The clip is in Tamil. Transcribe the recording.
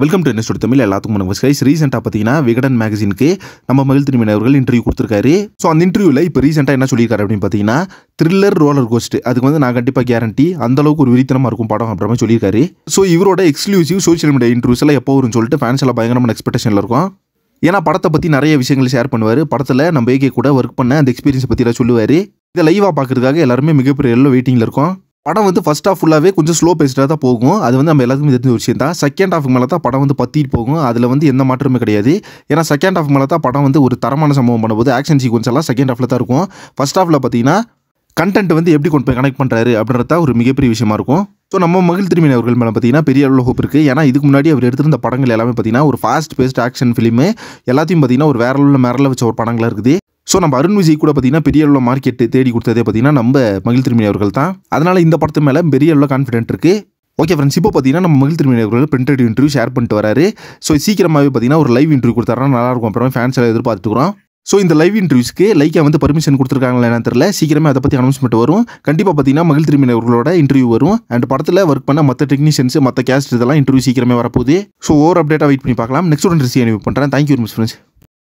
வெல்கம் டு என்ன தமிழ் எல்லாத்துக்கும் நமஸ்கார். ரீசெண்டாக பார்த்தீங்கன்னா விகடன் மேகசினுக்கு நம்ம மகிழ் திருமணி அவர்கள் இன்டர்வியூ கொடுத்துருக்காரு. ஸோ அந்த இன்டர்வியூவில் இப்போ ரீசெண்டாக என்ன சொல்லியிருக்காரு அப்படின்னு பார்த்தீங்கன்னா, த்ரில்லர் ரோலர் கோஸ்ட் அதுக்கு வந்து நான் கண்டிப்பாக கேரண்டி அந்தளவுக்கு ஒரு விரித்தனமாக இருக்கும் படம் அப்படின்ற மாதிரி சொல்லியிருக்காரு. ஸோ இவரோட எக்ஸ்க்ளூசிவ் சோஷியல் மீடியா இன்டர்வியூஸ் எல்லாம் எப்போ வரும்னு சொல்லிட்டு ஃபேன்ஸ் எல்லாம் பயங்கரமான எக்ஸ்பெக்டேஷனில் இருக்கும். ஏன்னா படத்தை பற்றி நிறைய விஷயங்கள் ஷேர் பண்ணுவார். படத்தில் நம்ம ஏகே கூட ஒர்க் பண்ண அந்த எக்ஸ்பீரியன்ஸ் பற்றிலாம் சொல்லுவார். இதை லைவாக பார்க்கறதுக்காக எல்லாருமே மிகப்பெரிய எல்லாம் வெயிட்டிங்கில் இருக்கும். படம் வந்து ஃபர்ஸ்ட் ஹாஃப் ஃபுல்லாகவே கொஞ்சம் ஸ்லோ பேஸ்டாக தான் போகும். அது வந்து நம்ம எல்லாத்துக்கும் தெரிஞ்ச விஷயம் தான். செகண்ட் ஹாஃப் மேலே தான் படம் வந்து பற்றிட்டு போகும். அதில் வந்து எந்த மாற்றமே கிடையாது. ஏன்னா செகண்ட் ஹாஃப் மேலே தான் படம் வந்து ஒரு தரமான சம்பவம் பண்ணும்போது ஆக்ஷன் சீக்வன்ஸ் எல்லாம் செகண்ட் ஹாஃபில் தான் இருக்கும். ஃபர்ஸ்ட் ஹாஃபில் பார்த்தீங்கன்னா கண்டென்ட் வந்து எப்படி கொண்டு போய் கனெக்ட் பண்ணுறாரு அப்படின்றத ஒரு மிகப்பெரிய விஷயமா இருக்கும். ஸோ நம்ம மகிழ் திருமணி அவர்கள் மேலே பார்த்தீங்கன்னா பெரிய அளவில் ஹோப் இருக்குது. ஏன்னா இதுக்கு முன்னாடி அவர் எடுத்திருந்த படங்கள் எல்லாமே பார்த்தீங்கன்னா ஒரு ஃபாஸ்ட் பேஸ்ட் ஆக்ஷன் ஃபிலிமு எல்லாத்தையும் பார்த்தீங்கன்னா ஒரு வேற லெவலில் மேரில் வச்ச ஒரு படங்களாக இருக்குது. ஸோ நம்ம அருண் விஜய் கூட பார்த்தீங்கன்னா பெரிய அளவில் மார்க்கெட் தேடி கொடுத்ததே பார்த்தீங்கன்னா நம்ம மகிழ் திருமணி அவர்கள் தான். அதனால் இந்த படத்து மேலே பெரிய அளவில் கான்ஃபிடென்ட் இருக்குது. ஓகே ஃப்ரெண்ட்ஸ், இப்போ பார்த்தீங்கன்னா நம்ம மகிழ் திருமணி அவர்கள் பிரிண்டட் இன்டர்வியூ ஷேர் பண்ணிட்டு வராரு. ஸோ சீக்கிரமாகவே பார்த்தீங்கன்னா ஒரு லைவ் இன்டர்வியூ கொடுத்தாருன்னா நல்லாயிருக்கும். அப்புறம் ஃபேன்ஸ் எல்லாம் எதிர்பார்த்துக்கிறோம். ஸோ இந்த லைவ் இன்டர்வியூஸ்க்கு லைக்கா வந்து பர்மிஷன் கொடுத்துருக்காங்களா என்னன்னு தெரியல. சீக்கிரமே அதை பற்றி அனௌன்ஸ்மெண்ட் வரும். கண்டிப்பாக பார்த்தீங்கன்னா மகிழ் திருமணி அவர்களோட இன்டர்வியூ வரும். அண்ட் படத்தில் ஒர்க் பண்ண மற்ற டெக்னீஷியன்ஸ் மற்ற கேஸ்ட் இதெல்லாம் இன்டர்வியூ சீக்கிரமே வரப்போகுது. ஸோ ஓவர் அப்டேட்டாக வெயிட் பண்ணி பார்க்கலாம். நெக்ஸ்ட் ஒன் ரிசீவ் பண்ணுறேன். Thank you very much friends.